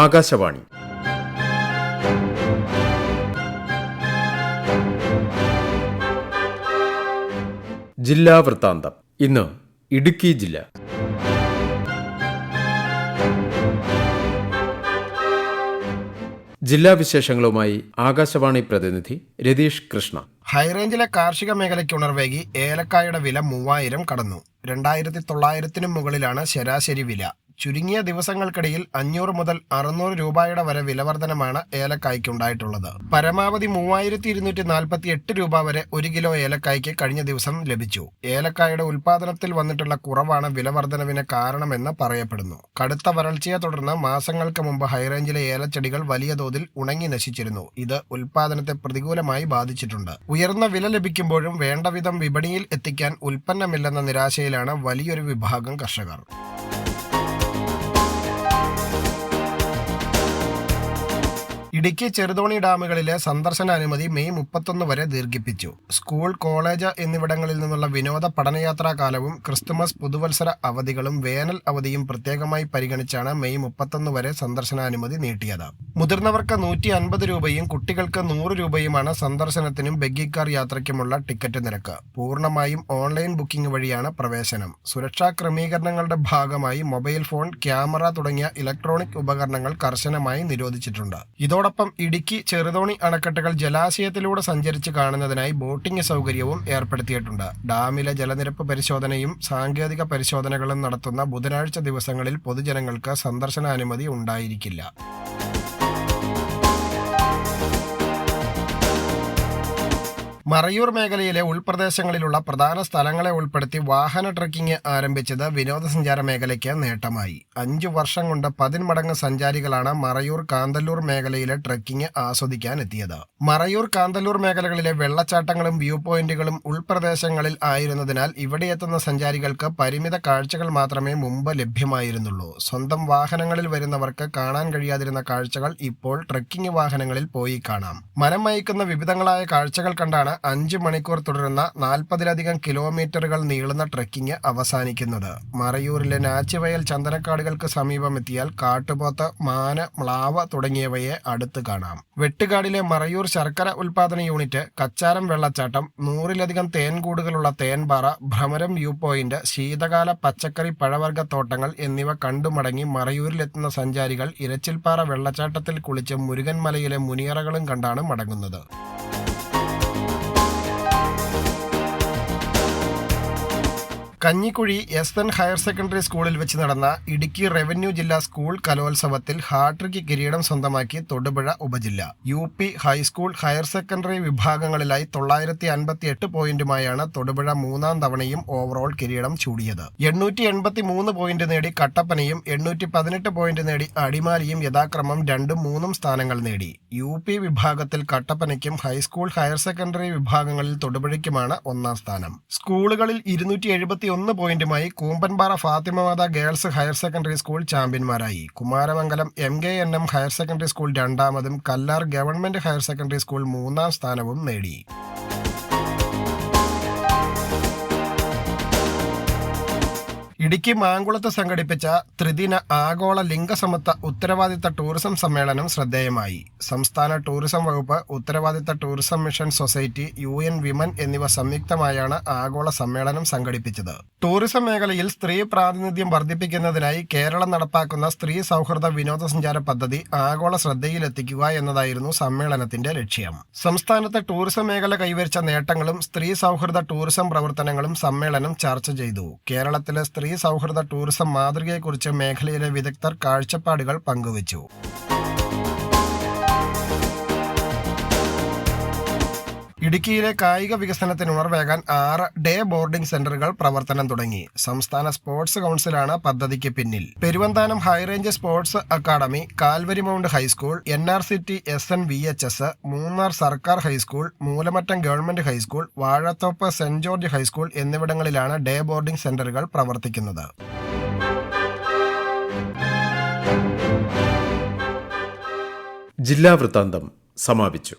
ആകാശവാണി. ജില്ലാ വൃത്താന്തം. ഇന്ന് ഇടുക്കി ജില്ല. ജില്ലാ വിശേഷങ്ങളുമായി ആകാശവാണി പ്രതിനിധി രതീഷ് കൃഷ്ണ. ഹൈറേഞ്ചിലെ കാർഷിക മേഖലയ്ക്ക് ഉണർവേകി ഏലക്കായുടെ വില 3000 കടന്നു. 2900 മുകളിലാണ് ശരാശരി വില. ചുരുങ്ങിയ ദിവസങ്ങൾക്കിടയിൽ 500 മുതൽ 600 രൂപയുടെ വരെ വിലവർധനമാണ് ഏലക്കായ്ക്കുണ്ടായിട്ടുള്ളത്. പരമാവധി 3248 രൂപ വരെ 1 കിലോ ഏലക്കായ്ക്ക് കഴിഞ്ഞ ദിവസം ലഭിച്ചു. ഏലക്കായുടെ ഉൽപാദനത്തിൽ വന്നിട്ടുള്ള കുറവാണ് വിലവർധനവിന് കാരണമെന്ന് പറയപ്പെടുന്നു. കടുത്ത വരൾച്ചയെ തുടർന്ന് മാസങ്ങൾക്ക് മുമ്പ് ഹൈറേഞ്ചിലെ ഏലച്ചെടികൾ വലിയ തോതിൽ ഉണങ്ങി നശിച്ചിരുന്നു. ഇത് ഉൽപാദനത്തെ പ്രതികൂലമായി ബാധിച്ചിട്ടുണ്ട്. ഉയർന്ന വില ലഭിക്കുമ്പോഴും വേണ്ടവിധം വിപണിയിൽ എത്തിക്കാൻ ഉൽപ്പന്നമില്ലെന്ന നിരാശയിലാണ് വലിയൊരു വിഭാഗം കർഷകർ. ഇടുക്കി ചെറുതോണി ഡാമുകളിലെ സന്ദർശനാനുമതി മെയ് 31 വരെ ദീർഘിപ്പിച്ചു. സ്കൂൾ, കോളേജ് എന്നിവിടങ്ങളിൽ നിന്നുള്ള വിനോദ പഠനയാത്രാ കാലവും ക്രിസ്തുമസ്, പുതുവത്സര അവധികളും വേനൽ അവധിയും പ്രത്യേകമായി പരിഗണിച്ചാണ് മെയ് 31 വരെ സന്ദർശനാനുമതി നീട്ടിയത്. മുതിർന്നവർക്ക് 150 രൂപയും കുട്ടികൾക്ക് 100 രൂപയുമാണ് സന്ദർശനത്തിനും ബഗ്ഗി കാർ യാത്രയ്ക്കുമുള്ള ടിക്കറ്റ് നിരക്ക്. പൂർണ്ണമായും ഓൺലൈൻ ബുക്കിംഗ് വഴിയാണ് പ്രവേശനം. സുരക്ഷാ ക്രമീകരണങ്ങളുടെ ഭാഗമായി മൊബൈൽ ഫോൺ, ക്യാമറ തുടങ്ങിയ ഇലക്ട്രോണിക് ഉപകരണങ്ങൾ കർശനമായി നിരോധിച്ചിട്ടുണ്ട്. ഇതോടൊപ്പം ഇടുക്കി ചെറുതോണി അണക്കെട്ടുകൾ ജലാശയത്തിലൂടെ സഞ്ചരിച്ച് കാണുന്നതിനായി ബോട്ടിംഗ് സൗകര്യവും ഏർപ്പെടുത്തിയിട്ടുണ്ട്. ഡാമിലെ ജലനിരപ്പ് പരിശോധനയും സാങ്കേതിക പരിശോധനകളും നടത്തുന്ന ബുധനാഴ്ച ദിവസങ്ങളിൽ പൊതുജനങ്ങൾക്ക് സന്ദർശനാനുമതി ഉണ്ടായിരിക്കില്ല. മറയൂർ മേഖലയിലെ ഉൾപ്രദേശങ്ങളിലുള്ള പ്രധാന സ്ഥലങ്ങളെ ഉൾപ്പെടുത്തി വാഹന ട്രക്കിംഗ് ആരംഭിച്ചത് വിനോദസഞ്ചാര മേഖലയ്ക്ക് നേട്ടമായി. 5 വർഷം കൊണ്ട് 10 മടങ്ങ് സഞ്ചാരികളാണ് മറയൂർ, കാന്തല്ലൂർ മേഖലയിലെ ട്രക്കിംഗ് ആസ്വദിക്കാൻ എത്തിയത്. മറയൂർ, കാന്തല്ലൂർ മേഖലകളിലെ വെള്ളച്ചാട്ടങ്ങളും വ്യൂ പോയിന്റുകളും ഉൾപ്രദേശങ്ങളിൽ ആയിരുന്നതിനാൽ ഇവിടെ എത്തുന്ന സഞ്ചാരികൾക്ക് പരിമിത കാഴ്ചകൾ മാത്രമേ മുമ്പ് ലഭ്യമായിരുന്നുള്ളൂ. സ്വന്തം വാഹനങ്ങളിൽ വരുന്നവർക്ക് കാണാൻ കഴിയാതിരുന്ന കാഴ്ചകൾ ഇപ്പോൾ ട്രക്കിംഗ് വാഹനങ്ങളിൽ പോയി കാണാം. മനം മയക്കുന്ന വിവിധങ്ങളായ കാഴ്ചകൾ കണ്ടാണ് 5 മണിക്കൂർ തുടരുന്ന 40ലധികം കിലോമീറ്ററുകൾ നീളുന്ന ട്രക്കിംഗ് അവസാനിക്കുന്നത്. മറയൂരിലെ നാച്ചുവയൽ ചന്ദനക്കാടുകൾക്ക് സമീപം എത്തിയാൽ കാട്ടുപോത്ത്, മാന്, മ്ലാവ് തുടങ്ങിയവയെ അടുത്ത് കാണാം. വെട്ടുകാടിലെ മറയൂർ ശർക്കര ഉൽപാദന യൂണിറ്റ്, കച്ചാരം വെള്ളച്ചാട്ടം, 100ലധികം തേൻകൂടുകളുള്ള തേൻപാറ, ഭ്രമരം വ്യൂ പോയിന്റ്, ശീതകാല പച്ചക്കറി പഴവർഗ്ഗത്തോട്ടങ്ങൾ എന്നിവ കണ്ടുമടങ്ങി മറയൂരിലെത്തുന്ന സഞ്ചാരികൾ ഇരച്ചിൽപ്പാറ വെള്ളച്ചാട്ടത്തിൽ കുളിച്ച് മുരുകൻ മലയിലെ മുനിയറകളും കണ്ടാണ് മടങ്ങുന്നത്. കഞ്ഞിക്കുഴി SN ഹയർ സെക്കൻഡറി സ്കൂളിൽ വെച്ച് നടന്ന ഇടുക്കി റവന്യൂ ജില്ലാ സ്കൂൾ കലോത്സവത്തിൽ ഹാട്രിക് കിരീടം സ്വന്തമാക്കി തൊടുപുഴ ഉപജില്ല. UP ഹൈസ്കൂൾ, ഹയർ സെക്കൻഡറി വിഭാഗങ്ങളിലായി 958 പോയിന്റുമായാണ് തൊടുപുഴ 3ാം തവണയും ഓവറോൾ കിരീടം ചൂടിയത്. 883 പോയിന്റ് നേടി കട്ടപ്പനയും 818 പോയിന്റ് നേടി അടിമാലിയും യഥാക്രമം 2ഉം 3ഉം സ്ഥാനങ്ങൾ നേടി. UP വിഭാഗത്തിൽ കട്ടപ്പനയ്ക്കും ഹൈസ്കൂൾ, ഹയർ സെക്കൻഡറി വിഭാഗങ്ങളിൽ തൊടുപുഴയ്ക്കുമാണ് 1ാം സ്ഥാനം. സ്കൂളുകളിൽ 271 പോയിന്റുമായി Koombanpara Fathima Matha girls higher secondary school ചാമ്പ്യന്മാരായി. Kumaramangalam MKNM higher secondary school 2ാമതും Kallar government higher secondary school 3ാം സ്ഥാനവും നേടി. ഇടുക്കി മാങ്കുളത്ത് സംഘടിപ്പിച്ച ത്രിദിന ആഗോള ലിംഗസമത്വ ഉത്തരവാദിത്ത ടൂറിസം സമ്മേളനം ശ്രദ്ധേയമായി. സംസ്ഥാന ടൂറിസം വകുപ്പ്, ഉത്തരവാദിത്ത tourism mission society, UN women എന്നിവ സംയുക്തമായാണ് ആഗോള സമ്മേളനം സംഘടിപ്പിച്ചത്. ടൂറിസം മേഖലയിൽ സ്ത്രീ പ്രാതിനിധ്യം വർദ്ധിപ്പിക്കുന്നതിനായി കേരളം നടപ്പാക്കുന്ന സ്ത്രീ സൗഹൃദ വിനോദസഞ്ചാര പദ്ധതി ആഗോള ശ്രദ്ധയിലെത്തിക്കുക എന്നതായിരുന്നു സമ്മേളനത്തിന്റെ ലക്ഷ്യം. സംസ്ഥാനത്തെ ടൂറിസം മേഖല കൈവരിച്ച നേട്ടങ്ങളും സ്ത്രീ സൗഹൃദ ടൂറിസം പ്രവർത്തനങ്ങളും സമ്മേളനം ചർച്ച ചെയ്തു. കേരളത്തിലെ സ്ത്രീ സൗഹൃദ ടൂറിസം മാതൃകയെക്കുറിച്ച് മേഖലയിലെ വിദഗ്ധർ കാഴ്ചപ്പാടുകൾ പങ്കുവച്ചു. ഇടുക്കിയിലെ കായിക വികസനത്തിന് ഉണർവേകാൻ 6 ഡേ ബോർഡിംഗ് സെന്ററുകൾ പ്രവർത്തനം തുടങ്ങി. സംസ്ഥാന സ്പോർട്സ് കൗൺസിലാണ് പദ്ധതിക്ക് പിന്നിൽ. Peruvanthanam high range sports academy, Calvary mount high school, NRCT SN VHS, Munnar സർക്കാർ high school, Moolamattom government high school, Vazhathope saint George high school എന്നിവിടങ്ങളിലാണ് ഡേ ബോർഡിംഗ് സെന്ററുകൾ പ്രവർത്തിക്കുന്നത്. ജില്ലാ വൃത്താന്തം സമാപിച്ചു.